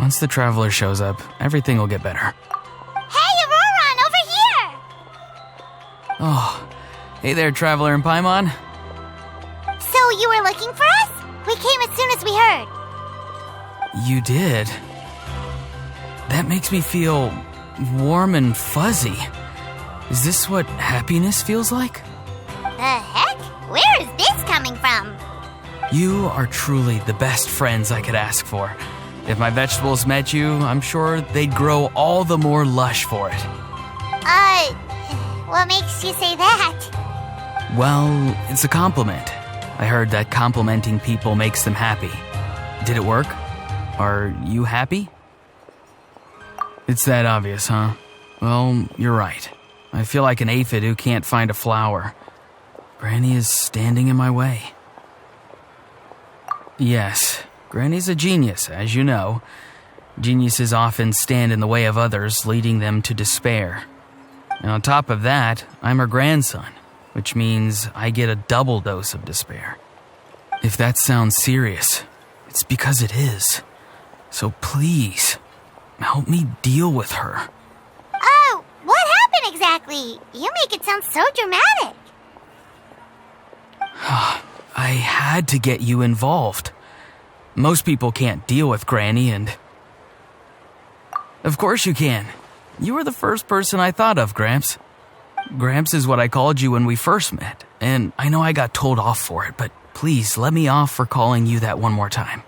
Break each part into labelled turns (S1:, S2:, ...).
S1: Once the traveler shows up, everything will get better.
S2: Hey, Auroron, over here!
S1: Oh, hey there, traveler in Paimon.
S2: So you were looking for us? We came as soon as we heard.
S1: You did? That makes me feel warm and fuzzy. Is this what happiness feels like?
S2: The heck? Where is this coming from?
S1: You are truly the best friends I could ask for. If my vegetables met you, I'm sure they'd grow all the more lush for it.
S2: What makes you say that?
S1: Well, it's a compliment. I heard that complimenting people makes them happy. Did it work? Are you happy? It's that obvious, huh? Well, you're right. I feel like an aphid who can't find a flower. Granny is standing in my way. Yes, Granny's a genius, as you know. Geniuses often stand in the way of others, leading them to despair. And on top of that, I'm her grandson, which means I get a double dose of despair. If that sounds serious, it's because it is. So please, help me deal with her.
S2: Oh, what happened exactly? You make it sound so dramatic.
S1: I had to get you involved. Most people can't deal with Granny, and... Of course you can. You were the first person I thought of, Gramps. Gramps is what I called you when we first met, and I know I got told off for it, but please let me off for calling you that one more time.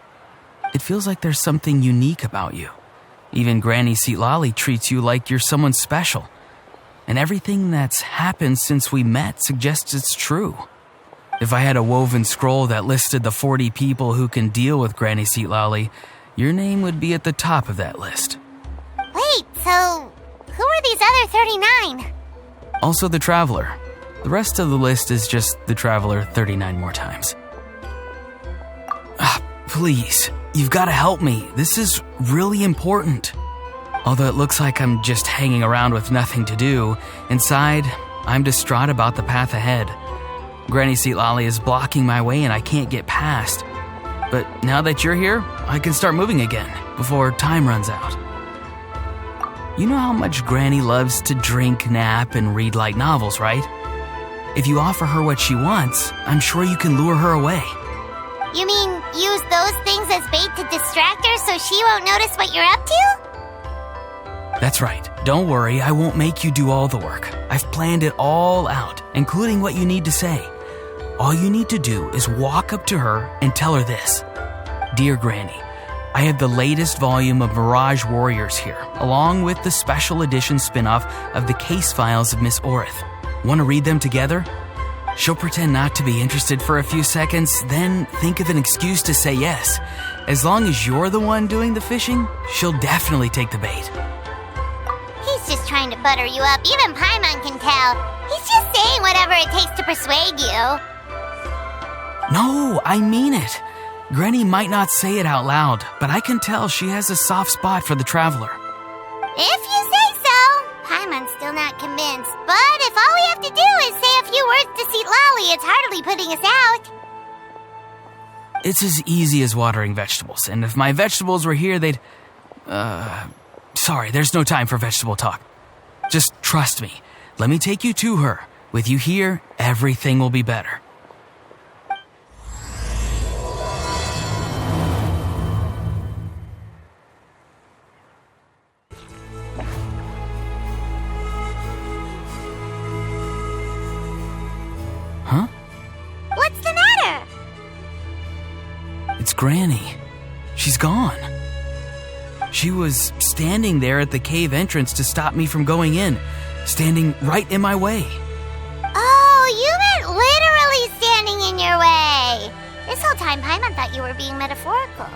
S1: It feels like there's something unique about you. Even Granny Seatlali treats you like you're someone special. And everything that's happened since we met suggests it's true. If I had a woven scroll that listed the 40 people who can deal with Granny Seatlali, your name would be at the top of that list.
S2: Wait, so who are these other 39?
S1: Also the Traveler. The rest of the list is just the Traveler 39 more times. Please, you've got to help me. This is really important. Although it looks like I'm just hanging around with nothing to do, inside, I'm distraught about the path ahead. Granny Seatlali is blocking my way and I can't get past. But now that you're here, I can start moving again, before time runs out. You know how much Granny loves to drink, nap, and read light novels, right? If you offer her what she wants, I'm sure you can lure her away.
S2: You mean use those things as bait to distract her so she won't notice what you're up to?
S1: That's right. Don't worry, I won't make you do all the work. I've planned it all out, including what you need to say. All you need to do is walk up to her and tell her this. Dear Granny, I have the latest volume of Mirage Warriors here, along with the special edition spin-off of the case files of Miss Orith. Want to read them together? She'll pretend not to be interested for a few seconds, then think of an excuse to say yes. As long as you're the one doing the fishing, she'll definitely take the bait.
S2: He's just trying to butter you up. Even Paimon can tell. He's just saying whatever it takes to persuade you.
S1: No, I mean it. Granny might not say it out loud, but I can tell she has a soft spot for the Traveler.
S2: If you say so. Paimon's still not convinced. But if all we have to do is say a few words to Seatlali, it's hardly putting us out.
S1: It's as easy as watering vegetables, and if my vegetables were here, they'd... Sorry, there's no time for vegetable talk. Just trust me. Let me take you to her. With you here, everything will be better. Huh?
S2: What's the matter?
S1: It's Granny. She's gone. She was standing there at the cave entrance to stop me from going in, standing right in my way.
S2: Oh, you meant literally standing in your way. This whole time, Paimon thought you were being metaphorical.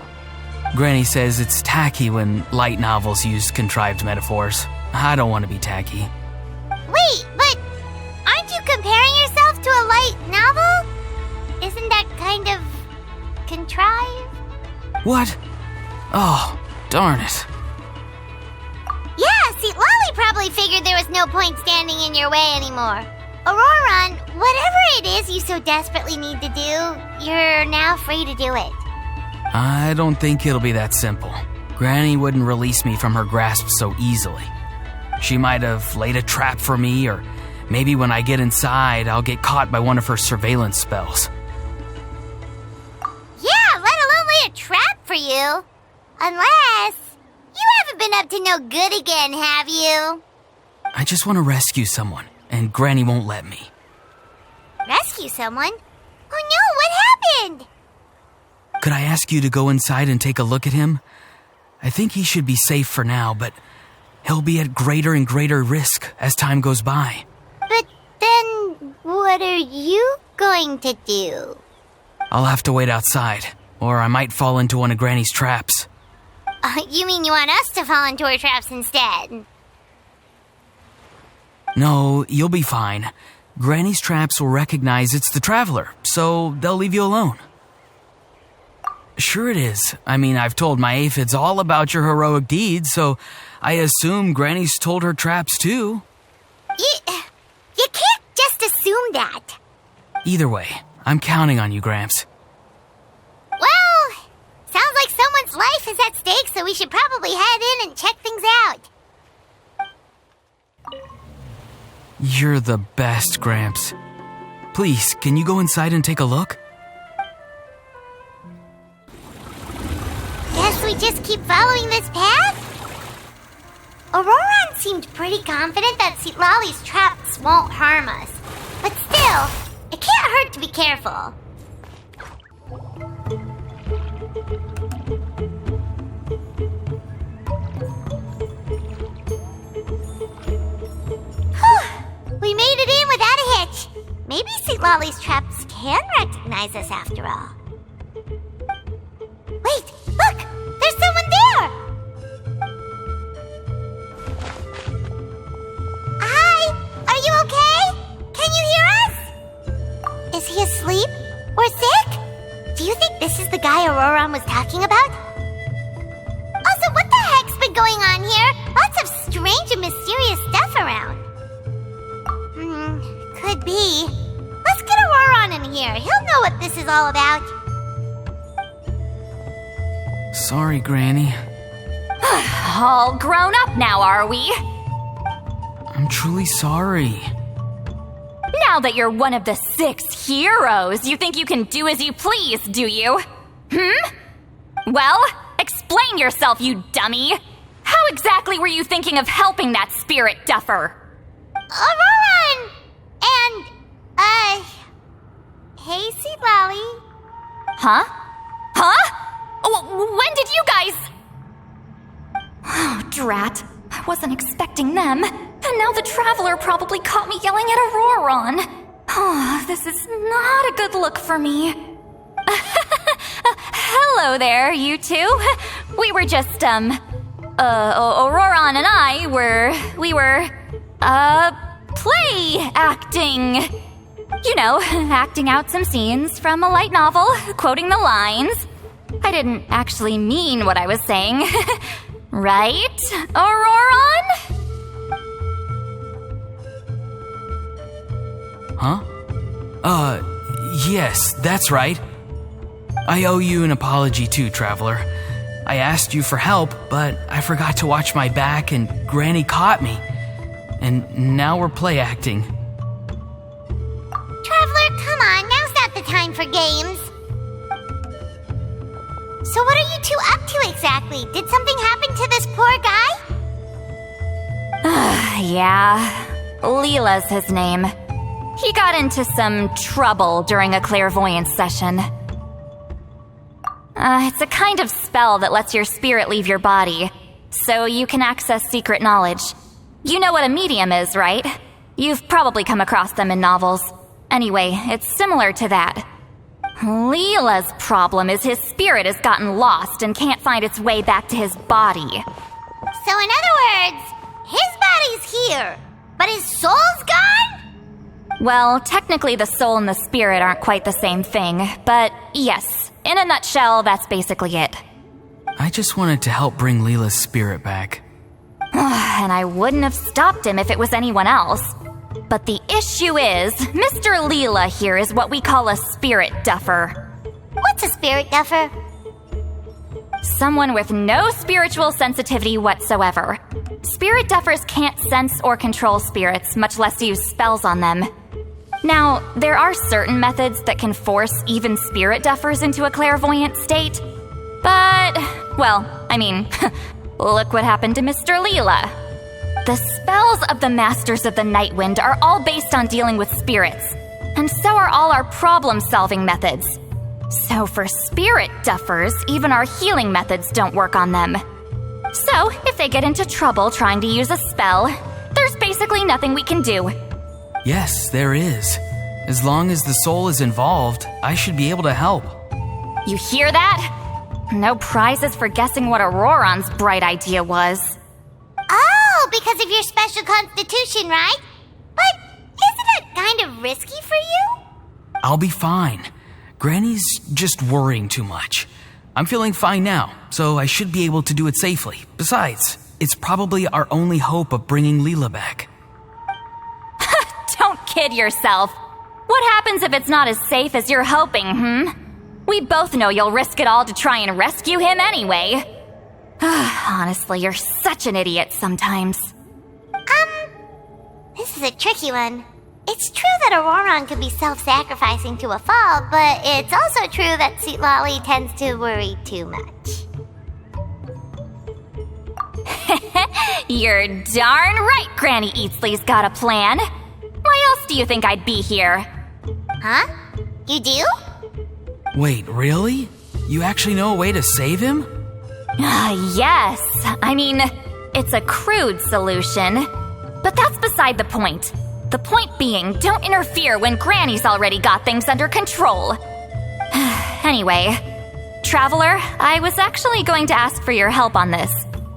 S1: Granny says it's tacky when light novels use contrived metaphors. I don't want to be tacky.
S2: Wait, but aren't you comparing yourself to a light novel? Isn't that kind of contrived?
S1: What? Oh, darn it.
S2: Yeah, see, Lolly probably figured there was no point standing in your way anymore. Auroron, whatever it is you so desperately need to do, you're now free to do it.
S1: I don't think it'll be that simple. Granny wouldn't release me from her grasp so easily. She might have laid a trap for me, or maybe when I get inside, I'll get caught by one of her surveillance spells.
S2: Yeah, let alone lay a trap for you. Unless you haven't been up to no good again, have you?
S1: I just want to rescue someone, and Granny won't let me.
S2: Rescue someone? Oh no, what happened?
S1: Could I ask you to go inside and take a look at him? I think he should be safe for now, but he'll be at greater and greater risk as time goes by.
S2: But then, what are you going to do?
S1: I'll have to wait outside, or I might fall into one of Granny's traps.
S2: You mean you want us to fall into her traps instead?
S1: No, you'll be fine. Granny's traps will recognize it's the traveler, so they'll leave you alone. Sure it is. I mean, I've told my aphids all about your heroic deeds, so I assume Granny's told her traps too.
S2: You can't just assume that.
S1: Either way, I'm counting on you, Gramps.
S2: Well, sounds like someone's life is at stake, so we should probably head in and check things out.
S1: You're the best, Gramps. Please, can you go inside and take a look?
S2: Guess we just keep following this path? Auroran seemed pretty confident that Citlali's traps won't harm us. But still, it can't hurt to be careful. We made it in without a hitch. Maybe Citlali's traps can recognize us after all. Wait, look! There's someone there! Hi! Are you okay? Can you hear us? Is he asleep? Or sick? Do you think this is the guy Auroran was talking about? Also, what the heck's been going on here? Lots of strange and mysterious stuff around. Could be. Let's get Auroran in here. He'll know what this is all about.
S1: Sorry, Granny.
S3: All grown up now, are we?
S1: I'm truly sorry.
S3: Now that you're one of the 6 heroes, you think you can do as you please, do you? Well, explain yourself, you dummy. How exactly were you thinking of helping that spirit duffer?
S2: Auroran! And, hey, Citlali.
S3: Huh? When did you guys... Oh, drat. I wasn't expecting them. And now the traveler probably caught me yelling at Auroran. Oh, this is not a good look for me. Hello there, you two. We were just, Auroran and I we were play acting. You know, acting out some scenes from a light novel, quoting the lines. I didn't actually mean what I was saying. Right, Auroran?
S1: Huh? Yes, that's right. I owe you an apology too, Traveler. I asked you for help, but I forgot to watch my back and Granny caught me. And now we're play acting.
S2: Traveler, come on, now's not the time for games. So what are you two up to exactly? Did something happen to this poor guy?
S3: Yeah, Leela's his name. He got into some trouble during a clairvoyance session. It's a kind of spell that lets your spirit leave your body, so you can access secret knowledge. You know what a medium is, right? You've probably come across them in novels. Anyway, it's similar to that. Leela's problem is his spirit has gotten lost and can't find its way back to his body.
S2: So in other words, his body's here, but his soul's gone?
S3: Well, technically the soul and the spirit aren't quite the same thing, but yes, in a nutshell, that's basically it.
S1: I just wanted to help bring Leela's spirit back.
S3: And I wouldn't have stopped him if it was anyone else. But the issue is, Mr. Leela here is what we call a spirit duffer.
S2: What's a spirit duffer?
S3: Someone with no spiritual sensitivity whatsoever. Spirit duffers can't sense or control spirits, much less use spells on them. Now, there are certain methods that can force even spirit duffers into a clairvoyant state. But, well, I mean, look what happened to Mr. Leela. The spells of the Masters of the Nightwind are all based on dealing with spirits, and so are all our problem-solving methods. So for spirit duffers, even our healing methods don't work on them. So, if they get into trouble trying to use a spell, there's basically nothing we can do.
S1: Yes, there is. As long as the soul is involved, I should be able to help.
S3: You hear that? No prizes for guessing what Auroron's bright idea was.
S2: Oh, because of your special constitution, right? But isn't it kind of risky for you?
S1: I'll be fine. Granny's just worrying too much. I'm feeling fine now, so I should be able to do it safely. Besides, it's probably our only hope of bringing Leela back.
S3: Don't kid yourself. What happens if it's not as safe as you're hoping, We both know you'll risk it all to try and rescue him anyway. Honestly, you're such an idiot sometimes.
S2: This is a tricky one. It's true that Auroron could be self-sacrificing to a fault, but it's also true that Sweet Lolly tends to worry too much.
S3: You're darn right Granny Eatsley's got a plan. Why else do you think I'd be here?
S2: Huh? You do?
S1: Wait, really? You actually know a way to save him?
S3: Yes. I mean, it's a crude solution. But that's beside the point. The point being, don't interfere when Granny's already got things under control. Anyway, Traveler, I was actually going to ask for your help on this.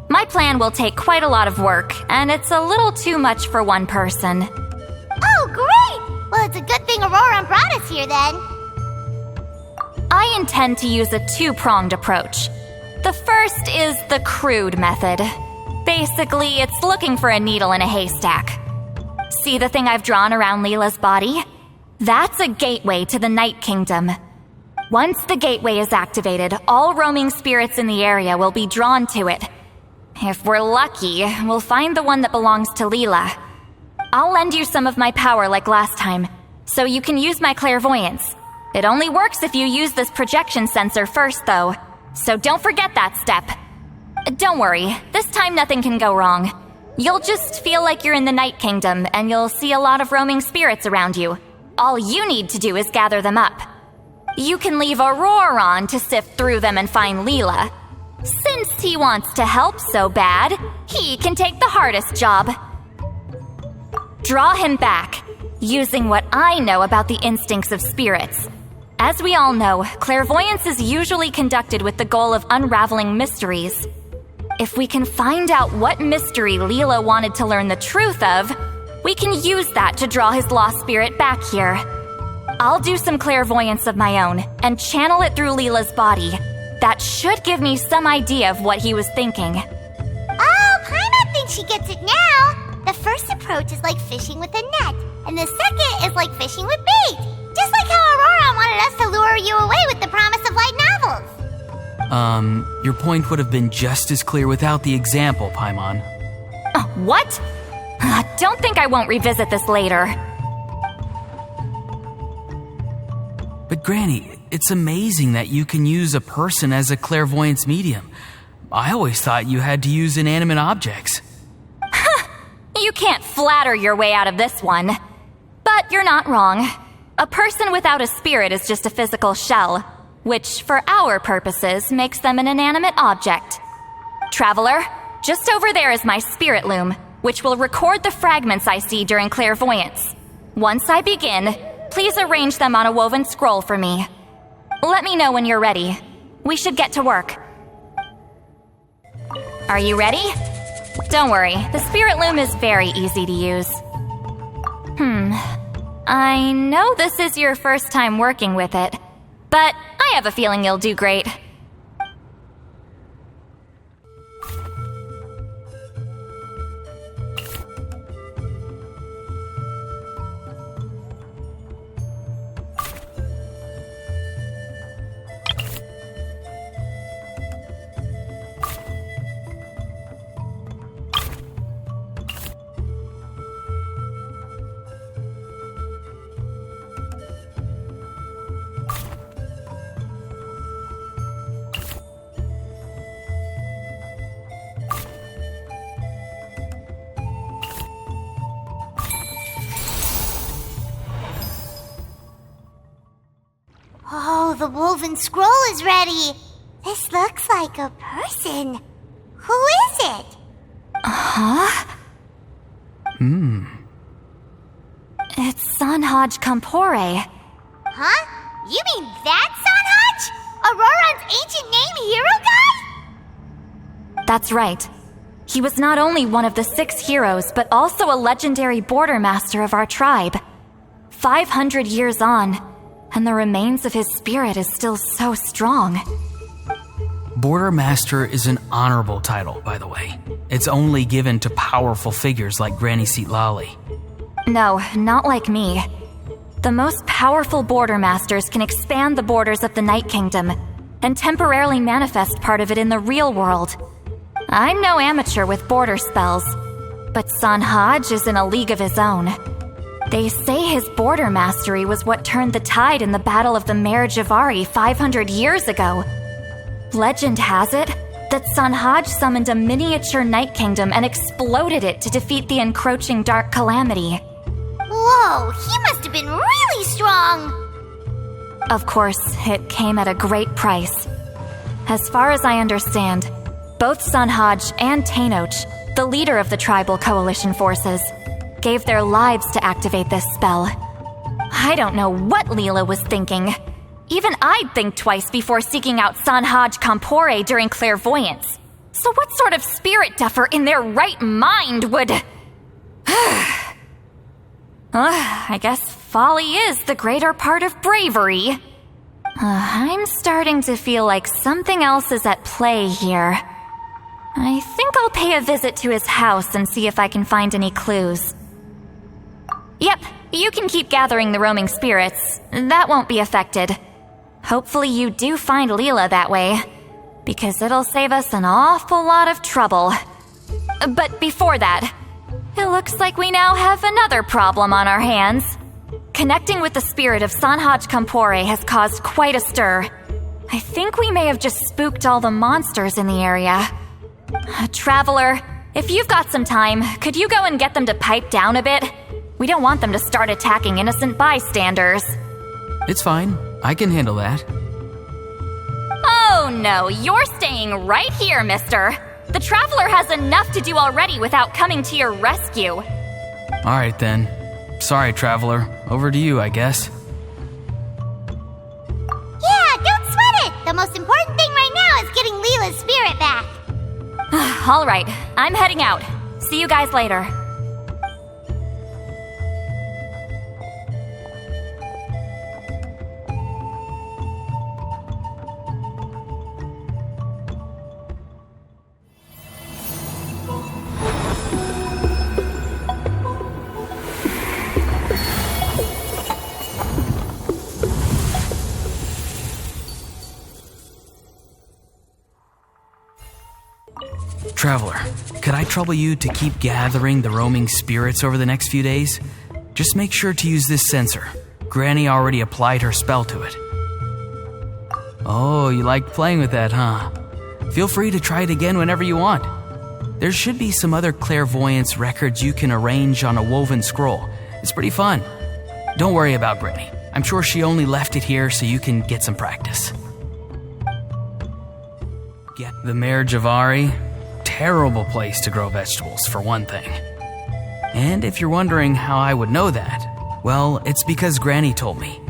S3: My plan will take quite a lot of work, and it's a little too much for one person.
S2: Oh, great! Well, it's a good thing Auroron brought us here then.
S3: I intend to use a two-pronged approach. The first is the crude method. Basically, it's looking for a needle in a haystack. See the thing I've drawn around Leela's body? That's a gateway to the Night Kingdom. Once the gateway is activated, all roaming spirits in the area will be drawn to it. If we're lucky, we'll find the one that belongs to Leela. I'll lend you some of my power like last time, so you can use my clairvoyance. It only works if you use this projection sensor first, though, so don't forget that step. Don't worry, this time nothing can go wrong. You'll just feel like you're in the Night Kingdom, and you'll see a lot of roaming spirits around you. All you need to do is gather them up. You can leave Auroron to sift through them and find Leela. Since he wants to help so bad, he can take the hardest job. Draw him back, using what I know about the instincts of spirits. As we all know, clairvoyance is usually conducted with the goal of unraveling mysteries. If we can find out what mystery Leela wanted to learn the truth of, we can use that to draw his lost spirit back here. I'll do some clairvoyance of my own and channel it through Leela's body. That should give me some idea of what he was thinking.
S2: Oh, Paimon thinks she gets it now. The first approach is like fishing with a net, and the second is like fishing with bait. Just like how Auroron wanted us to lure you away with the promise of light novels.
S1: Your point would have been just as clear without the example, Paimon.
S3: What? Don't think I won't revisit this later.
S1: But Granny, it's amazing that you can use a person as a clairvoyance medium. I always thought you had to use inanimate objects.
S3: You can't flatter your way out of this one. But you're not wrong. A person without a spirit is just a physical shell, which, for our purposes, makes them an inanimate object. Traveler, just over there is my spirit loom, which will record the fragments I see during clairvoyance. Once I begin, please arrange them on a woven scroll for me. Let me know when you're ready. We should get to work. Are you ready? Don't worry, the spirit loom is very easy to use. I know this is your first time working with it, but I have a feeling you'll do great.
S2: the woven scroll is ready. This looks like a person. Who is it?
S3: Huh? It's Sanhaj Kampore.
S2: Huh? You mean that Sanhaj? Auroran's ancient name hero guy?
S3: That's right. He was not only one of the 6 heroes, but also a legendary border master of our tribe. 500 years on, and the remains of his spirit is still so strong.
S1: Border Master is an honorable title, by the way. It's only given to powerful figures like Granny Seatlali.
S3: No, not like me. The most powerful border masters can expand the borders of the Night Kingdom and temporarily manifest part of it in the real world. I'm no amateur with border spells, but Sanhaj is in a league of his own. They say his border mastery was what turned the tide in the Battle of the Mare Javari 500 years ago. Legend has it that Sanhaj summoned a miniature Night Kingdom and exploded it to defeat the encroaching Dark Calamity.
S2: Whoa, he must have been really strong!
S3: Of course, it came at a great price. As far as I understand, both Sanhaj and Tainoch, the leader of the tribal coalition forces, gave their lives to activate this spell. I don't know what Leela was thinking. Even I'd think twice before seeking out Sanhaj Kampore during clairvoyance. So what sort of spirit duffer in their right mind would... I guess folly is the greater part of bravery. I'm starting to feel like something else is at play here. I think I'll pay a visit to his house and see if I can find any clues. Yep, you can keep gathering the roaming spirits. That won't be affected. Hopefully you do find Leela that way, because it'll save us an awful lot of trouble. But before that, it looks like we now have another problem on our hands. Connecting with the spirit of Sanhaj Kampore has caused quite a stir. I think we may have just spooked all the monsters in the area. Traveler, if you've got some time, could you go and get them to pipe down a bit? We don't want them to start attacking innocent bystanders.
S1: It's fine. I can handle that.
S3: Oh no, you're staying right here, mister. The Traveler has enough to do already without coming to your rescue.
S1: Alright then. Sorry, Traveler. Over to you, I guess.
S2: Yeah, don't sweat it! The most important thing right now is getting Leela's spirit back.
S3: Alright, I'm heading out. See you guys later.
S1: Traveler, could I trouble you to keep gathering the roaming spirits over the next few days? Just make sure to use this sensor. Granny already applied her spell to it. Oh, you liked playing with that, huh? Feel free to try it again whenever you want. There should be some other clairvoyance records you can arrange on a woven scroll. It's pretty fun. Don't worry about Granny. I'm sure she only left it here so you can get some practice. Get the Mare Javari? Terrible place to grow vegetables, for one thing. And if you're wondering how I would know that, well, it's because Granny told me.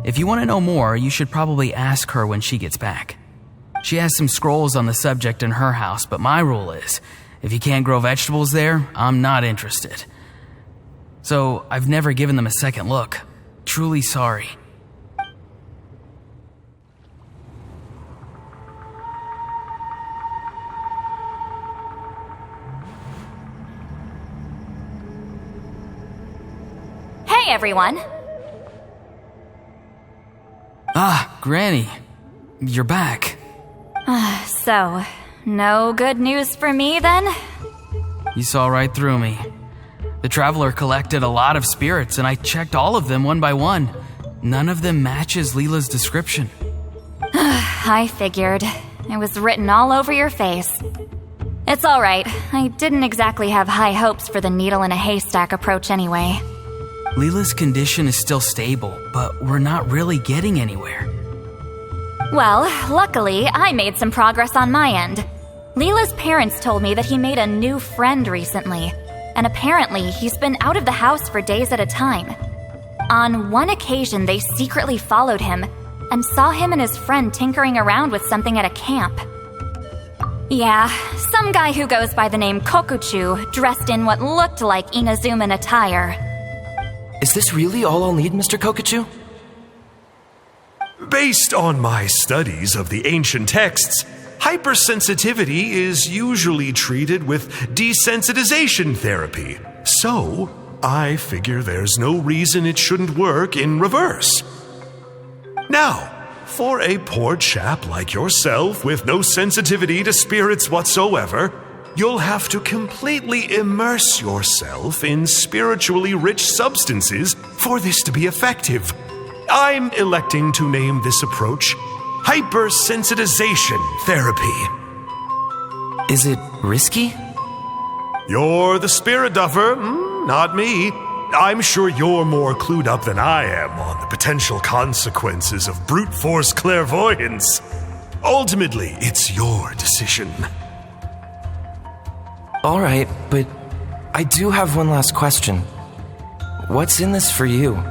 S1: If you want to know more, you should probably ask her when she gets back. She has some scrolls on the subject in her house, but my rule is, if you can't grow vegetables there, I'm not interested. So I've never given them a second look. Truly sorry.
S3: Hey everyone!
S1: Ah, Granny. You're back.
S3: So, no good news for me then?
S1: You saw right through me. The Traveler collected a lot of spirits, and I checked all of them one by one. None of them matches Leela's description.
S3: I figured. It was written all over your face. It's alright. I didn't exactly have high hopes for the needle in a haystack approach anyway.
S1: Leela's condition is still stable, but we're not really getting anywhere.
S3: Well, luckily, I made some progress on my end. Leela's parents told me that he made a new friend recently, and apparently he's been out of the house for days at a time. On one occasion, they secretly followed him and saw him and his friend tinkering around with something at a camp. Yeah, some guy who goes by the name Kokuchu, dressed in what looked like Inazuman attire.
S4: Is this really all I'll need, Mr. Kokuchu?
S5: Based on my studies of the ancient texts, hypersensitivity is usually treated with desensitization therapy. So, I figure there's no reason it shouldn't work in reverse. Now, for a poor chap like yourself with no sensitivity to spirits whatsoever, you'll have to completely immerse yourself in spiritually rich substances for this to be effective. I'm electing to name this approach hypersensitization therapy.
S4: Is it risky?
S5: You're the spirit duffer, not me. I'm sure you're more clued up than I am on the potential consequences of brute force clairvoyance. Ultimately, it's your decision.
S4: All right, but I do have one last question. What's in this for you?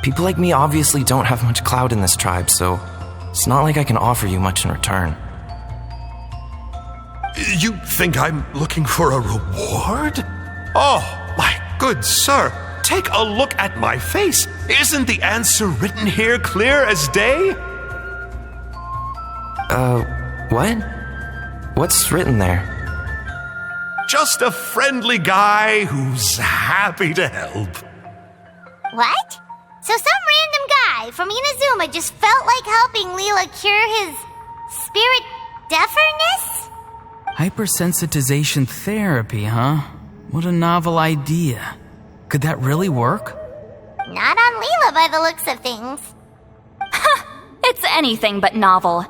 S4: People like me obviously don't have much clout in this tribe, so it's not like I can offer you much in return.
S5: You think I'm looking for a reward? Oh, my good sir, take a look at my face. Isn't the answer written here clear as day?
S4: What? What's written there?
S5: Just a friendly guy who's happy to help.
S2: What? So some random guy from Inazuma just felt like helping Leela cure his spirit deafness?
S1: Hypersensitization therapy, huh? What a novel idea. Could that really work?
S2: Not on Leela by the looks of things.
S3: It's anything but novel.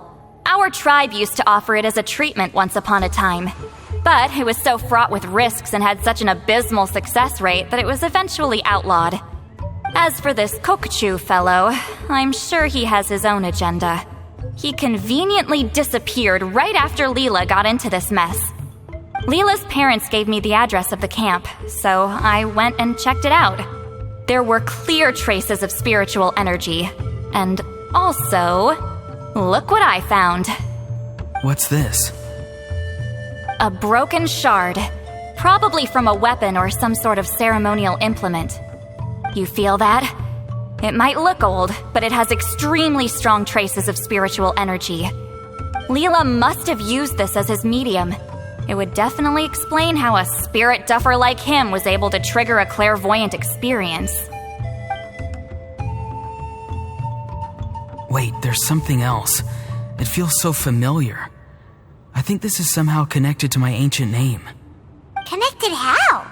S3: Our tribe used to offer it as a treatment once upon a time. But it was so fraught with risks and had such an abysmal success rate that it was eventually outlawed. As for this Kokuchu fellow, I'm sure he has his own agenda. He conveniently disappeared right after Leela got into this mess. Leela's parents gave me the address of the camp, so I went and checked it out. There were clear traces of spiritual energy. And also, look what I found.
S1: What's this?
S3: A broken shard, probably from a weapon or some sort of ceremonial implement. You feel that? It might look old, but it has extremely strong traces of spiritual energy. Leela must have used this as his medium. It would definitely explain how a spirit duffer like him was able to trigger a clairvoyant experience.
S1: Wait, there's something else. It feels so familiar. I think this is somehow connected to my ancient name.
S2: Connected how?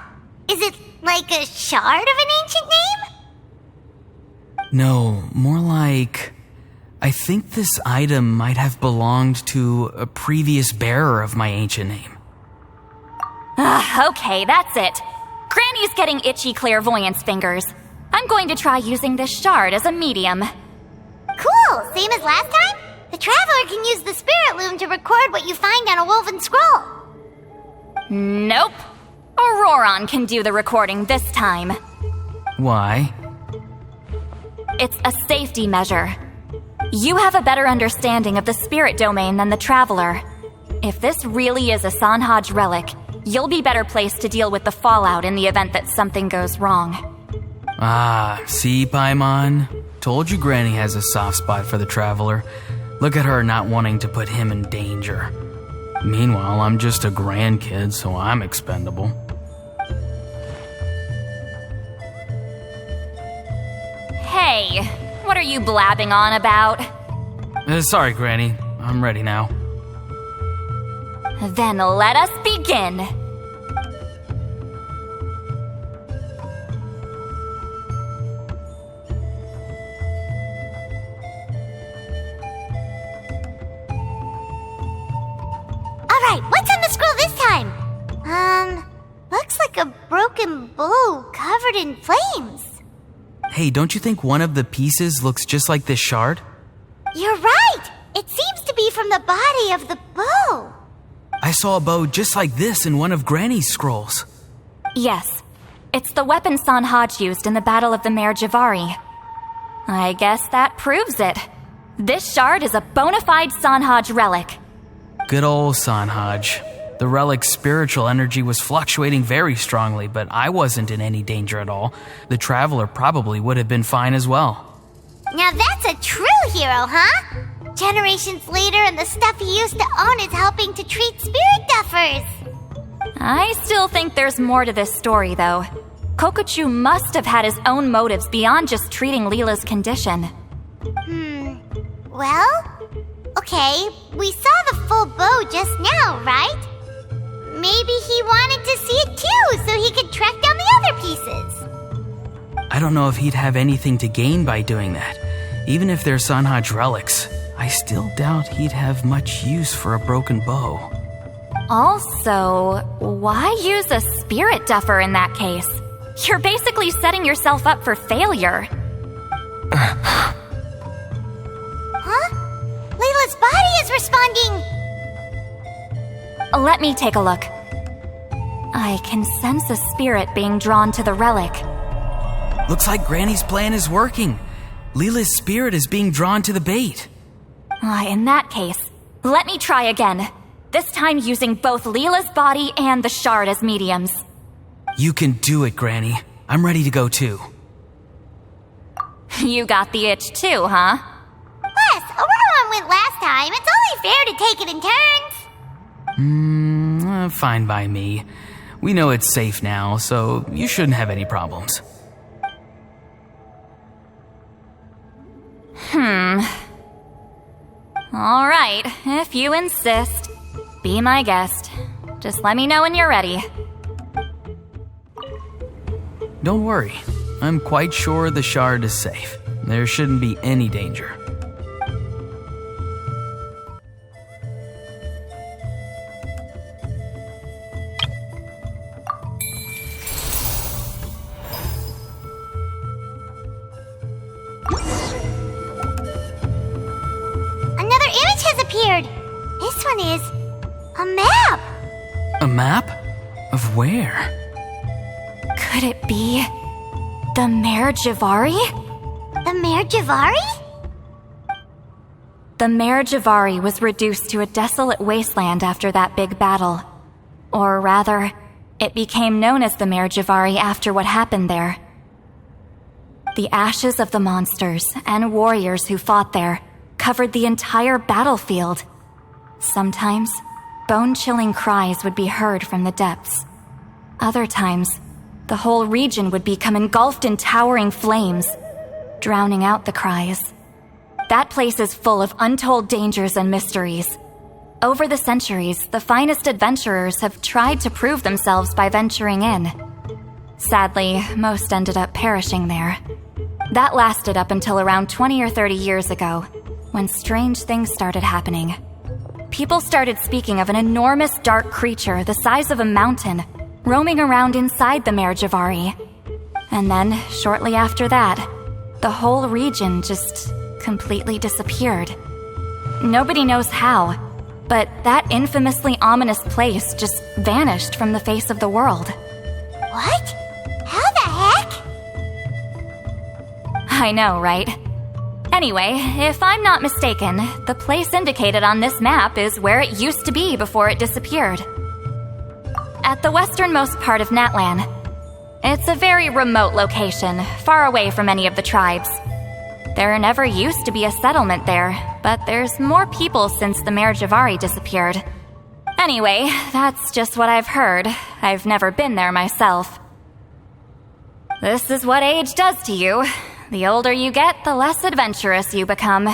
S2: Is it like a shard of an ancient name?
S1: No, more like... I think this item might have belonged to a previous bearer of my ancient name.
S3: Okay, that's it. Granny's getting itchy clairvoyance fingers. I'm going to try using this shard as a medium.
S2: Cool, same as last time? The Traveler can use the Spirit Loom to record what you find on a woven scroll.
S3: Nope. Auroron can do the recording this time.
S1: Why?
S3: It's a safety measure. You have a better understanding of the spirit domain than the Traveler. If this really is a Sanhaj relic, you'll be better placed to deal with the fallout in the event that something goes wrong.
S1: Ah, see, Paimon? Told you Granny has a soft spot for the Traveler. Look at her not wanting to put him in danger. Meanwhile, I'm just a grandkid, so I'm expendable.
S3: Hey, what are you blabbing on about?
S1: Sorry, Granny. I'm ready now.
S3: Then let us begin.
S2: Alright, what's on the scroll this time? Looks like a broken bow covered in flames.
S1: Hey, don't you think one of the pieces looks just like this shard?
S2: You're right! It seems to be from the body of the bow.
S1: I saw a bow just like this in one of Granny's scrolls.
S3: Yes. It's the weapon Sanhaj used in the Battle of the Mare Javari. I guess that proves it. This shard is a bona fide Sanhaj relic.
S1: Good old Sanhaj. The relic's spiritual energy was fluctuating very strongly, but I wasn't in any danger at all. The traveler probably would have been fine as well.
S2: Now that's a true hero, huh? Generations later and the stuff he used to own is helping to treat spirit duffers.
S3: I still think there's more to this story, though. Kokuchu must have had his own motives beyond just treating Leela's condition.
S2: Well, okay, we saw the full bow just now, right? Maybe he wanted to see it too, so he could track down the other pieces.
S1: I don't know if he'd have anything to gain by doing that. Even if they're Sanhaj relics, I still doubt he'd have much use for a broken bow.
S3: Also, why use a spirit duffer in that case? You're basically setting yourself up for failure.
S2: Huh? Layla's body is responding!
S3: Let me take a look. I can sense a spirit being drawn to the relic.
S1: Looks like Granny's plan is working. Leela's spirit is being drawn to the bait.
S3: In that case, let me try again. This time using both Leela's body and the shard as mediums.
S1: You can do it, Granny. I'm ready to go too.
S3: You got the itch too, huh?
S2: Plus, Aurora went last time. It's only fair to take it in turns.
S1: Fine by me. We know it's safe now, so you shouldn't have any problems.
S3: All right, if you insist. Be my guest. Just let me know when you're ready.
S1: Don't worry. I'm quite sure the shard is safe. There shouldn't be any danger.
S2: Another image has appeared. This one is a map.
S1: A map? Of where?
S3: Could it be the Mare Javari?
S2: The Mare Javari?
S3: The Mare Javari was reduced to a desolate wasteland after that big battle. Or rather, it became known as the Mare Javari after what happened there. The ashes of the monsters and warriors who fought there covered the entire battlefield. Sometimes, bone-chilling cries would be heard from the depths. Other times, the whole region would become engulfed in towering flames, drowning out the cries. That place is full of untold dangers and mysteries. Over the centuries, the finest adventurers have tried to prove themselves by venturing in. Sadly, most ended up perishing there. That lasted up until around 20 or 30 years ago, when strange things started happening. People started speaking of an enormous dark creature the size of a mountain, roaming around inside the Mare Javari. And then, shortly after that, the whole region just completely disappeared. Nobody knows how, but that infamously ominous place just vanished from the face of the world.
S2: What? How the heck?
S3: I know, right? Anyway, if I'm not mistaken, the place indicated on this map is where it used to be before it disappeared. At the westernmost part of Natlan. It's a very remote location, far away from any of the tribes. There never used to be a settlement there, but there's more people since the Mare Javari disappeared. Anyway, that's just what I've heard. I've never been there myself. This is what age does to you. The older you get, the less adventurous you become.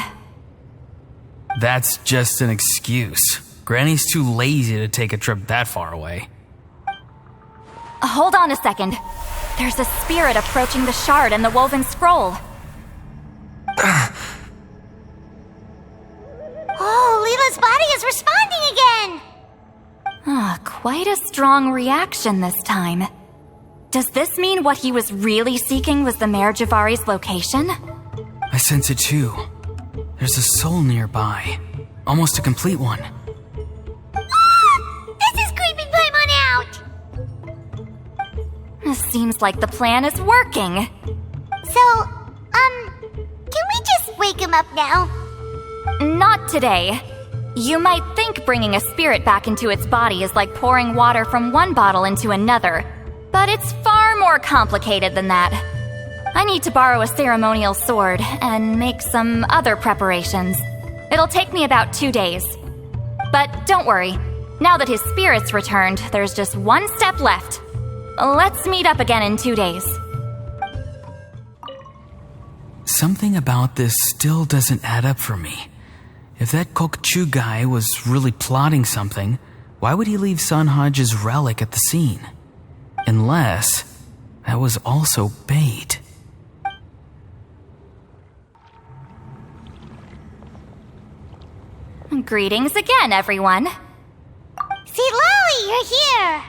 S1: That's just an excuse. Granny's too lazy to take a trip that far away.
S3: Hold on a second. There's a spirit approaching the shard and the woven scroll.
S2: Oh, Leela's body is responding again!
S3: Quite a strong reaction this time. Does this mean what he was really seeking was the Mare Javari's location?
S1: I sense it too. There's a soul nearby. Almost a complete one.
S2: This is creeping Paimon out!
S3: Seems like the plan is working.
S2: So, can we just wake him up now?
S3: Not today. You might think bringing a spirit back into its body is like pouring water from one bottle into another, but it's far more complicated than that. I need to borrow a ceremonial sword and make some other preparations. It'll take me about 2 days. But don't worry, now that his spirit's returned, there's just one step left. Let's meet up again in 2 days.
S1: Something about this still doesn't add up for me. If that Kokuchu guy was really plotting something, why would he leave Sanhaji's relic at the scene? Unless that was also bait.
S3: Greetings again, everyone.
S2: See, Lolly, you're here!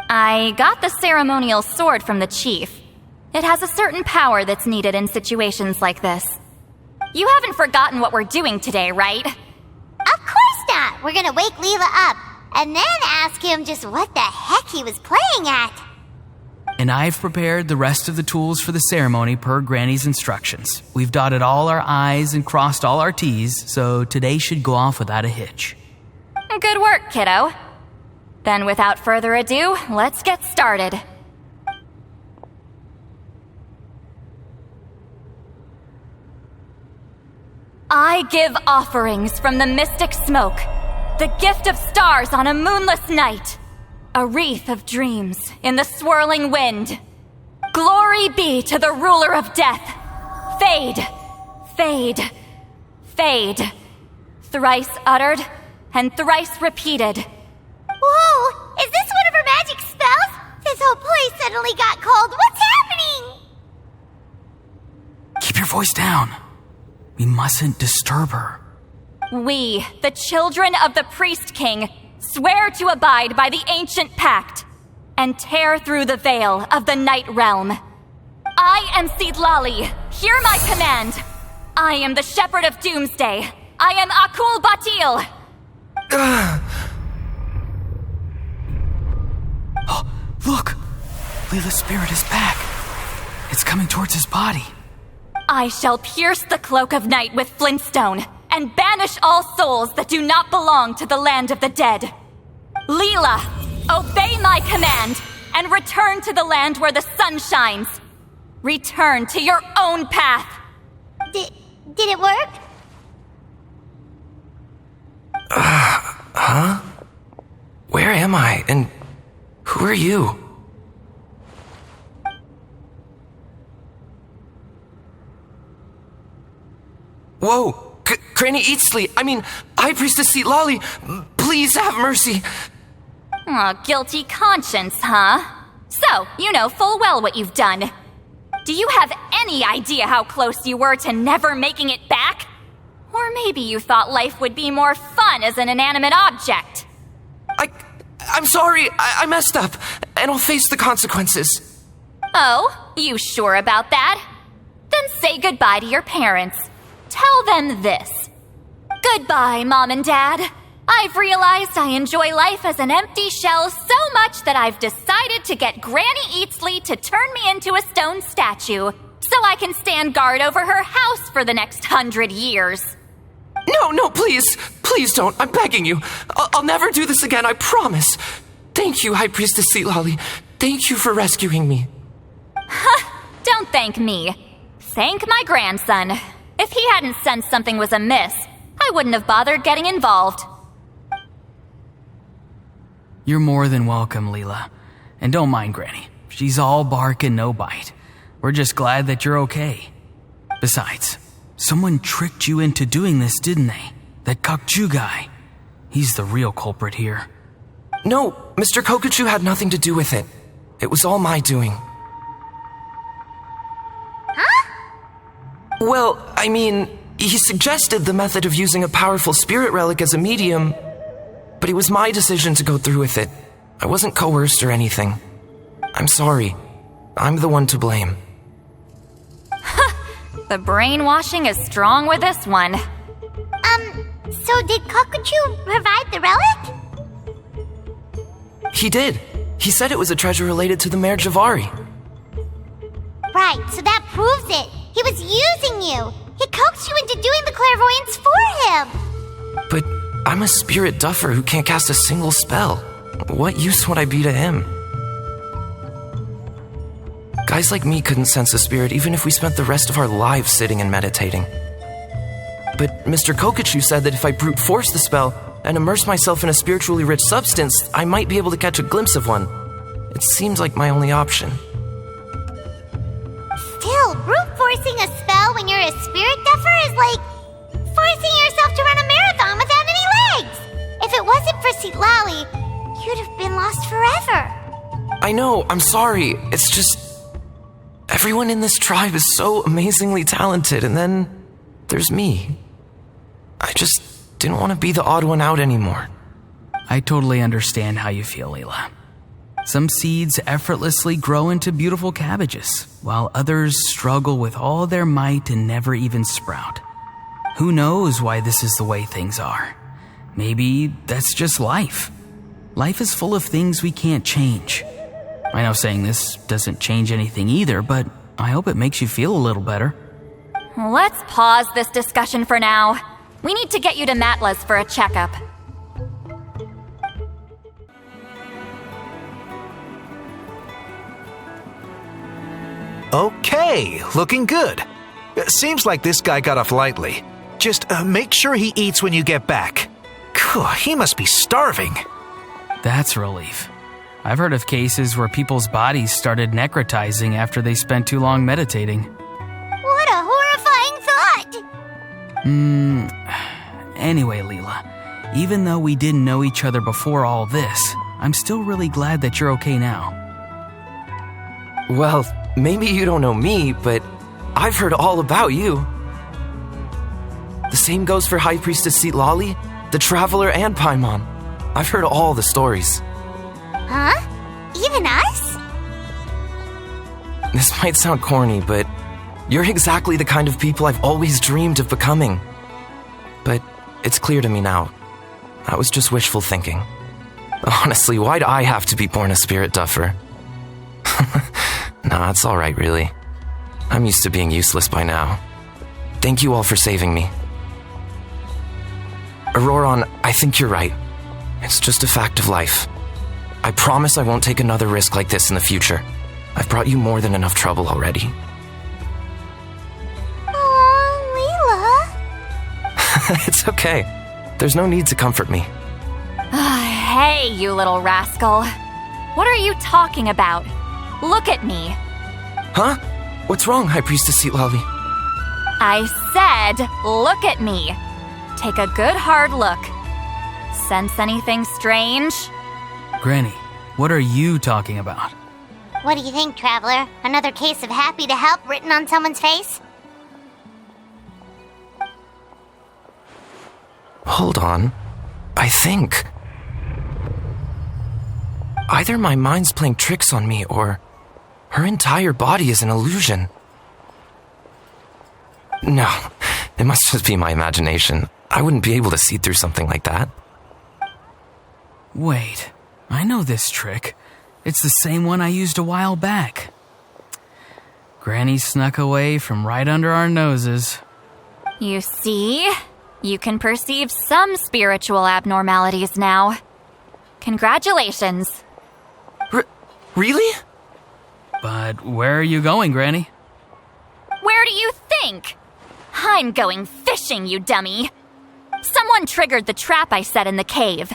S3: I got the ceremonial sword from the chief. It has a certain power that's needed in situations like this. You haven't forgotten what we're doing today, right?
S2: Of course not! We're gonna wake Leela up, and then ask him just what the heck he was playing at.
S1: And I've prepared the rest of the tools for the ceremony per Granny's instructions. We've dotted all our I's and crossed all our T's, so today should go off without a hitch.
S3: Good work, kiddo. Then without further ado, let's get started. I give offerings from the mystic smoke, the gift of stars on a moonless night, a wreath of dreams in the swirling wind. Glory be to the ruler of death. Fade, fade, fade. Thrice uttered and thrice repeated.
S2: Whoa! Is this one of her magic spells? This whole place suddenly got cold. What's happening?
S1: Keep your voice down. We mustn't disturb her.
S3: We, the children of the Priest King, swear to abide by the ancient pact and tear through the veil of the Night Realm. I am Seedlali. Hear my command. I am the Shepherd of Doomsday. I am Akul Batil.
S1: Oh, look! Leela's spirit is back. It's coming towards his body.
S3: I shall pierce the cloak of night with flintstone and banish all souls that do not belong to the land of the dead. Leela, obey my command and return to the land where the sun shines. Return to your own path.
S2: Did it work?
S4: Huh? Where am I? And who are you? Whoa! Granny Eatsley, High Priestess Seedlali, please have mercy.
S3: Aw, guilty conscience, huh? So, you know full well what you've done. Do you have any idea how close you were to never making it back? Or maybe you thought life would be more fun as an inanimate object.
S4: I'm sorry, I messed up, and I'll face the consequences.
S3: Oh, you sure about that? Then say goodbye to your parents. Tell them this. Goodbye, Mom and Dad. I've realized I enjoy life as an empty shell so much that I've decided to get Granny Eatsley to turn me into a stone statue so I can stand guard over her house for the next 100 years.
S4: No, please. Please don't. I'm begging you. I'll never do this again, I promise. Thank you, High Priestess Seedlali. Thank you for rescuing me.
S3: Don't thank me. Thank my grandson. If he hadn't sensed something was amiss, I wouldn't have bothered getting involved.
S1: You're more than welcome, Leela. And don't mind Granny. She's all bark and no bite. We're just glad that you're okay. Besides, someone tricked you into doing this, didn't they? That Kokuchu guy. He's the real culprit here.
S4: No, Mr. Kokuchu had nothing to do with it. It was all my doing.
S2: Huh?
S4: Well, he suggested the method of using a powerful spirit relic as a medium, but it was my decision to go through with it. I wasn't coerced or anything. I'm sorry. I'm the one to blame.
S3: The brainwashing is strong with this one.
S2: So did Kokuchu provide the relic?
S4: He did. He said it was a treasure related to the Mare Javari.
S2: Right, so that proves it. He was using you. He coaxed you into doing the clairvoyance for him.
S4: But I'm a spirit duffer who can't cast a single spell. What use would I be to him? Guys like me couldn't sense a spirit even if we spent the rest of our lives sitting and meditating. But Mr. Kokuchu said that if I brute force the spell and immerse myself in a spiritually rich substance, I might be able to catch a glimpse of one. It seems like my only option.
S2: Still, brute forcing a spell when you're a spirit duffer is like forcing yourself to run a marathon without any legs. If it wasn't for Citlali, you'd have been lost forever.
S4: I know, I'm sorry. It's just... everyone in this tribe is so amazingly talented, and then there's me. I just didn't want to be the odd one out anymore.
S1: I totally understand how you feel, Leela. Some seeds effortlessly grow into beautiful cabbages, while others struggle with all their might and never even sprout. Who knows why this is the way things are? Maybe that's just life. Life is full of things we can't change. I know saying this doesn't change anything either, but I hope it makes you feel a little better.
S3: Let's pause this discussion for now. We need to get you to Matla's for a checkup.
S6: Okay, looking good. Seems like this guy got off lightly. Just make sure he eats when you get back. He must be starving.
S1: That's a relief. I've heard of cases where people's bodies started necrotizing after they spent too long meditating.
S2: What a horrifying thought!
S1: Anyway, Leela, even though we didn't know each other before all this, I'm still really glad that you're okay now.
S4: Well, maybe you don't know me, but I've heard all about you. The same goes for High Priestess Citlali, the Traveler, and Paimon. I've heard all the stories.
S2: Huh? Even us?
S4: This might sound corny, but you're exactly the kind of people I've always dreamed of becoming. But it's clear to me now. That was just wishful thinking. Honestly, why'd I have to be born a spirit duffer? Nah, it's alright, really. I'm used to being useless by now. Thank you all for saving me. Auroron, I think you're right. It's just a fact of life. I promise I won't take another risk like this in the future. I've brought you more than enough trouble already.
S2: Leela.
S4: It's okay. There's no need to comfort me.
S3: Hey, you little rascal. What are you talking about? Look at me.
S4: Huh? What's wrong, High Priestess Citlali?
S3: I said, look at me. Take a good hard look. Sense anything strange?
S1: Granny, what are you talking about?
S2: What do you think, Traveler? Another case of happy to help written on someone's face?
S4: Hold on. I think... either my mind's playing tricks on me, or her entire body is an illusion. No, it must just be my imagination. I wouldn't be able to see through something like that.
S1: Wait, I know this trick. It's the same one I used a while back. Granny snuck away from right under our noses.
S3: You see? You can perceive some spiritual abnormalities now. Congratulations.
S4: Really?
S1: But where are you going, Granny?
S3: Where do you think? I'm going fishing, you dummy. Someone triggered the trap I set in the cave.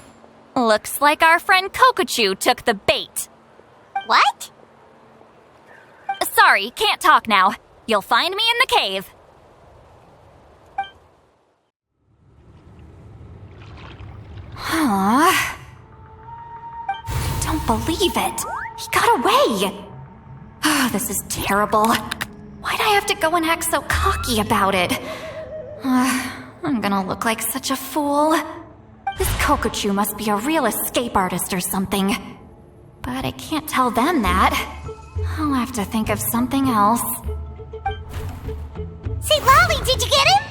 S3: Looks like our friend Kokuchu took the bait.
S2: What?
S3: Sorry, can't talk now. You'll find me in the cave. Huh? Don't believe it. He got away. Oh, this is terrible. Why'd I have to go and act so cocky about it? I'm gonna look like such a fool. This Kokuchu must be a real escape artist or something. But I can't tell them that. I'll have to think of something else.
S2: Citlali, did you get him?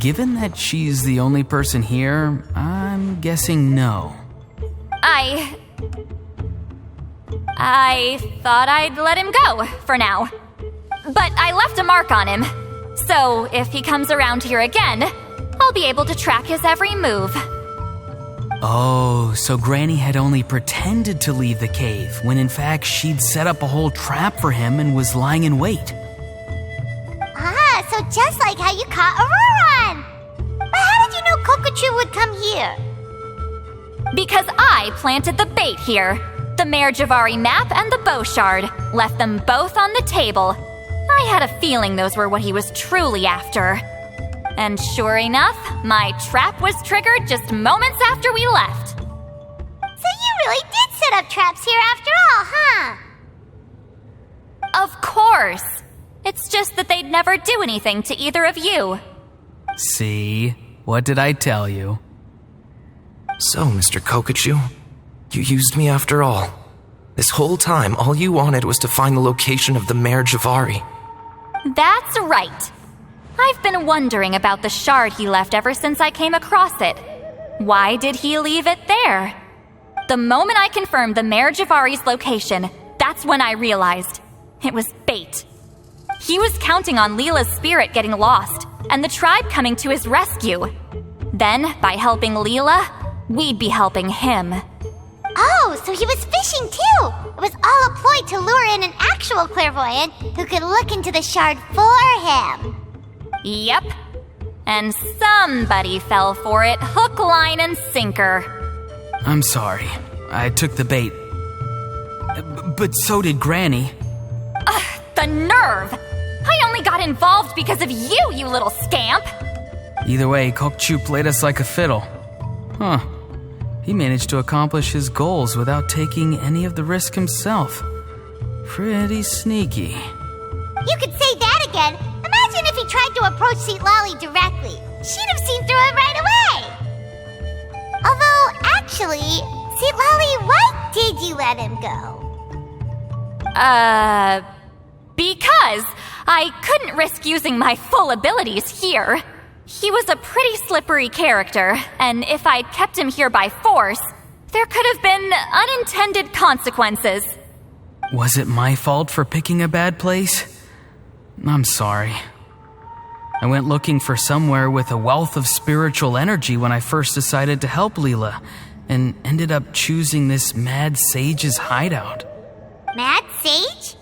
S1: given that she's the only person here, I'm guessing no.
S3: I thought I'd let him go, for now. But I left a mark on him, so if he comes around here again, I'll be able to track his every move.
S1: Oh, so Granny had only pretended to leave the cave, when in fact she'd set up a whole trap for him and was lying in wait.
S2: Ah, so just like how you caught Auroron! But how did you know Kokochu would come here?
S3: Because I planted the bait here. The Mare Javari map and the bow shard. Left them both on the table. I had a feeling those were what he was truly after. And sure enough, my trap was triggered just moments after we left.
S2: So you really did set up traps here after all, huh?
S3: Of course. It's just that they'd never do anything to either of you.
S1: See? What did I tell you?
S4: So, Mr. Kokochu, you used me after all. This whole time, all you wanted was to find the location of the Mare Javari.
S3: That's right. I've been wondering about the shard he left ever since I came across it. Why did he leave it there? The moment I confirmed the Mare Javari's location, that's when I realized it was bait. He was counting on Leela's spirit getting lost and the tribe coming to his rescue. Then, by helping Leela, we'd be helping him.
S2: Oh, so he was fishing too! It was all a ploy to lure in an actual clairvoyant who could look into the shard for him.
S3: Yep. And somebody fell for it, hook, line, and sinker.
S1: I'm sorry. I took the bait. But so did Granny.
S3: The nerve! I only got involved because of you, you little scamp!
S1: Either way, Kokchu played us like a fiddle. Huh. He managed to accomplish his goals without taking any of the risk himself. Pretty sneaky.
S2: You could say that again. Imagine if he tried to approach Seatlali directly. She'd have seen through it right away. Although, actually, Seatlali, why did you let him go?
S3: Because I couldn't risk using my full abilities here. He was a pretty slippery character, and if I'd kept him here by force, there could have been unintended consequences.
S1: Was it my fault for picking a bad place? I'm sorry. I went looking for somewhere with a wealth of spiritual energy when I first decided to help Leela, and ended up choosing this mad sage's hideout.
S2: Mad Sage?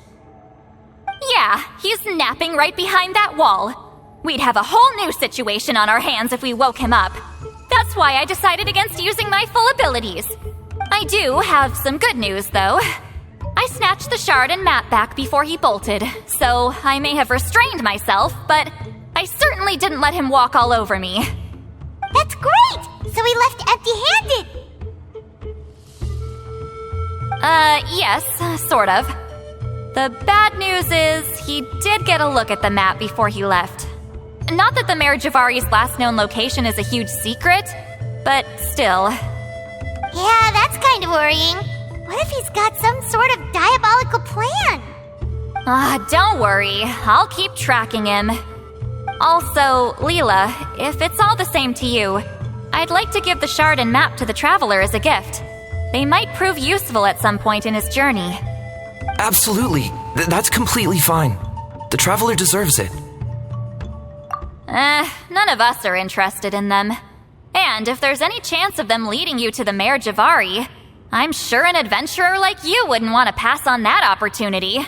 S3: Yeah, he's napping right behind that wall. We'd have a whole new situation on our hands if we woke him up. That's why I decided against using my full abilities. I do have some good news, though. I snatched the shard and map back before he bolted, so I may have restrained myself, but I certainly didn't let him walk all over me.
S2: That's great! So he left empty-handed!
S3: Yes, sort of. The bad news is he did get a look at the map before he left. Not that the Mare Javari's last known location is a huge secret, but still.
S2: Yeah, that's kind of worrying. What if he's got some sort of diabolical plan?
S3: Don't worry. I'll keep tracking him. Also, Leela, if it's all the same to you, I'd like to give the shard and map to the Traveler as a gift. They might prove useful at some point in his journey.
S4: Absolutely. That's completely fine. The Traveler deserves it.
S3: None of us are interested in them. And if there's any chance of them leading you to the Mare Javari, I'm sure an adventurer like you wouldn't want to pass on that opportunity.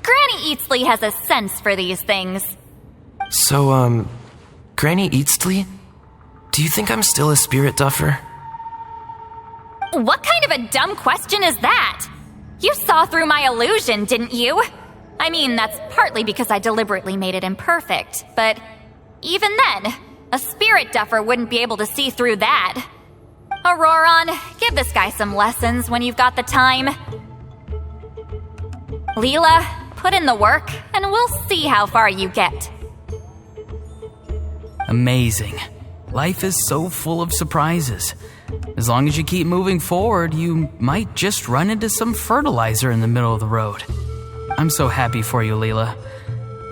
S3: Granny Eatsley has a sense for these things.
S4: So, Granny Eatsley? Do you think I'm still a spirit duffer?
S3: What kind of a dumb question is that? You saw through my illusion, didn't you? I mean, that's partly because I deliberately made it imperfect, but even then, a spirit duffer wouldn't be able to see through that. Auroron, give this guy some lessons when you've got the time. Leela, put in the work, and we'll see how far you get.
S1: Amazing. Life is so full of surprises. As long as you keep moving forward, you might just run into some fertilizer in the middle of the road. I'm so happy for you, Leela.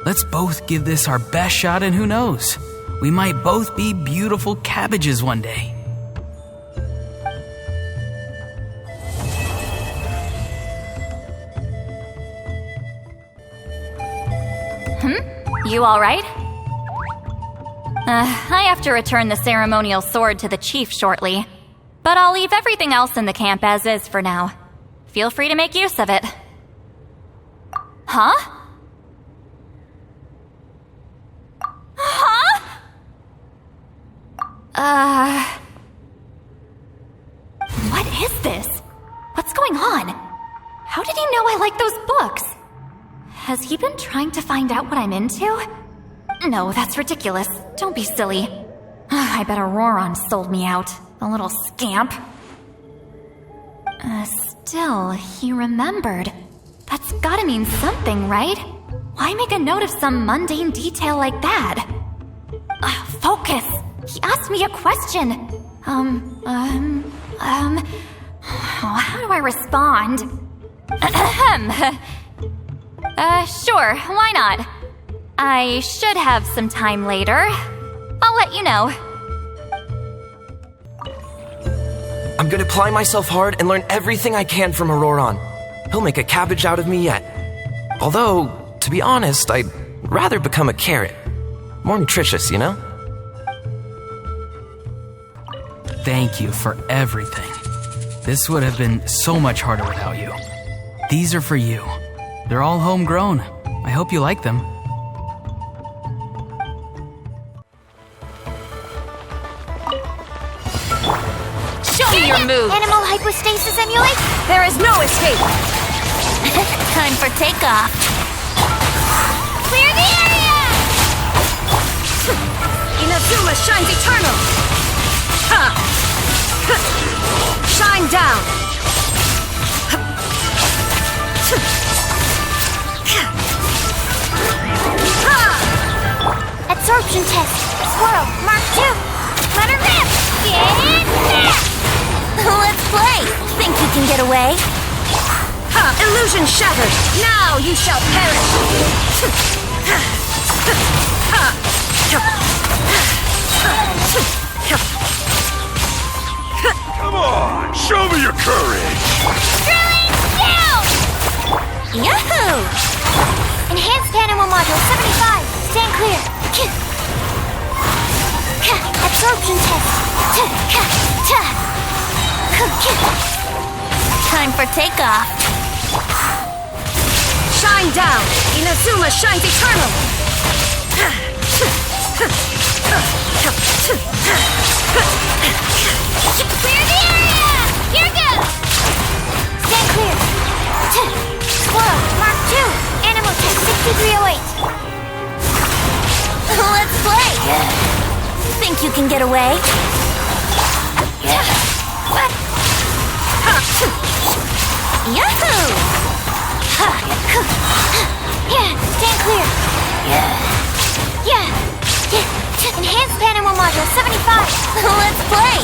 S1: Let's both give this our best shot, and who knows? We might both be beautiful cabbages one day.
S3: You alright? I have to return the ceremonial sword to the chief shortly. But I'll leave everything else in the camp as is for now. Feel free to make use of it. Huh? What is this? What's going on? How did he know I like those books? Has he been trying to find out what I'm into? No, that's ridiculous. Don't be silly. I bet Auroron sold me out. The little scamp. Still, he remembered. That's gotta mean something, right? Why make a note of some mundane detail like that? Focus! He asked me a question. How do I respond? Sure, why not? I should have some time later. I'll let you know.
S4: I'm gonna apply myself hard and learn everything I can from Auroron. He'll make a cabbage out of me yet. Although, to be honest, I'd rather become a carrot. More nutritious, you know?
S1: Thank you for everything. This would have been so much harder without you. These are for you. They're all homegrown. I hope you like them.
S3: Show me your move!
S2: Animal hypostasis emulate?
S3: There is no escape!
S2: Time for takeoff. Clear the area!
S3: Inazuma shines eternal! Shine down!
S2: Absorption test. Swirl. Mark 2. Let her rip! Get it! Let's play! Think you can get away?
S3: Illusion shattered! Now you shall perish!
S5: Come on, show me your courage!
S2: Drilling down! Yahoo! Enhanced animal module 75. Stand clear. Absorption test. Time for takeoff.
S3: Shine down! Inazuma shines eternal!
S2: Clear the area! Here goes! Stand clear. Swirl. Mark 2. Animal test 6308. Let's play! Think you can get away? Yahoo! Stand clear! Enhanced animal module 75. Let's play!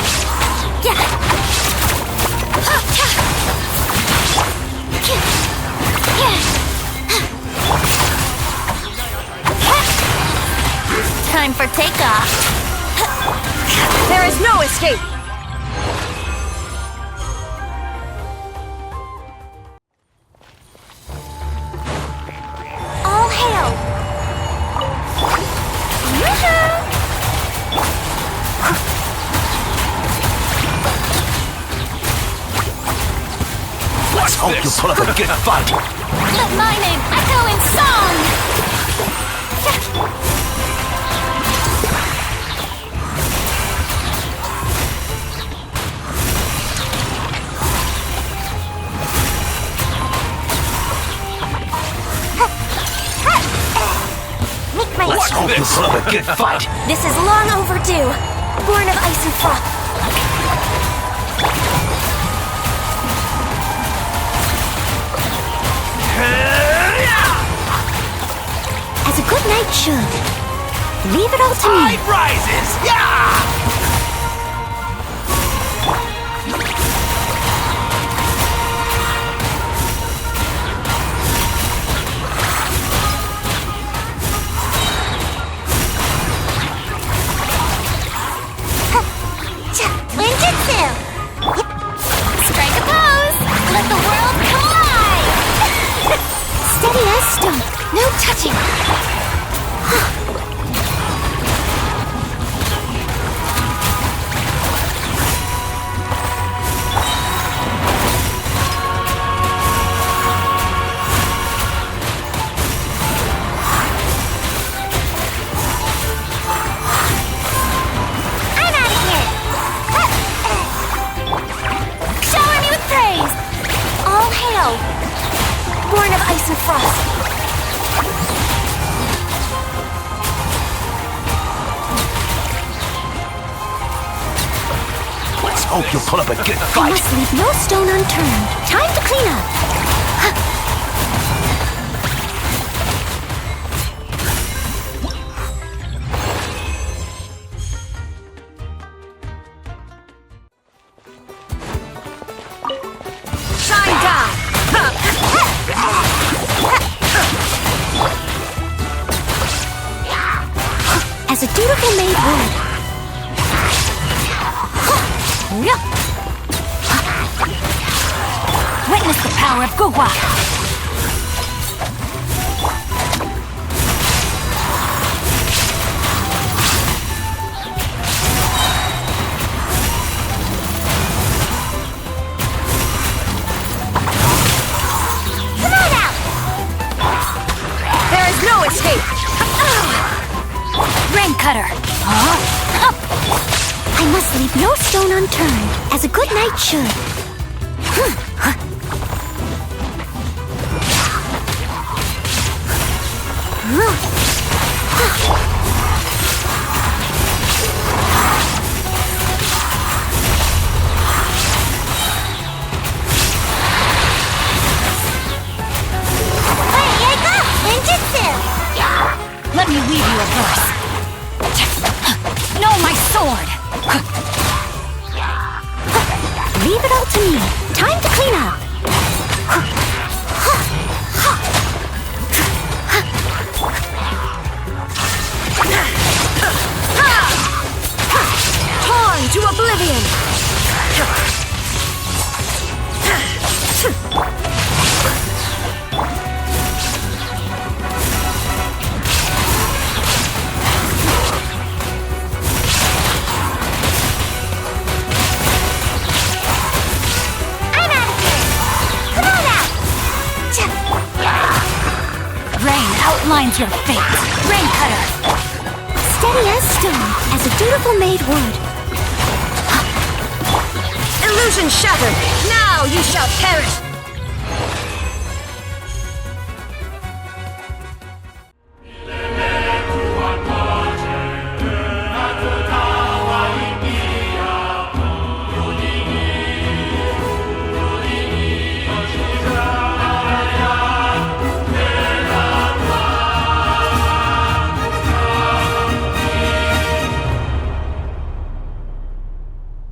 S2: Time for takeoff.
S3: There is no escape!
S2: All hail!
S6: Let's hope you pull up a good fight.
S2: Let my name echo in song!
S6: Let's hope you pull up a good fight.
S2: This is long overdue. Born of ice and froth. As a good knight should. Leave it all to me.
S6: Tide rises! Yeah!
S3: frost.
S6: Let's hope you'll put up a good
S2: I
S6: fight.
S2: must leave no stone unturned. Time to clean up.
S3: Shine down!
S2: As a dutiful maid would.
S3: Witness the power of Gugwa!
S2: Come on out!
S3: There is no escape! Rain cutter!
S2: I must leave no stone unturned, as a good knight should.
S3: Let me weave you a verse. No, my sword!
S2: Leave it all to me. Time to clean up.
S3: Torn to oblivion! Rain outlines your fate. Rain cutter!
S2: Steady as stone, as a dutiful maid would.
S3: Illusion shattered! Now you shall perish!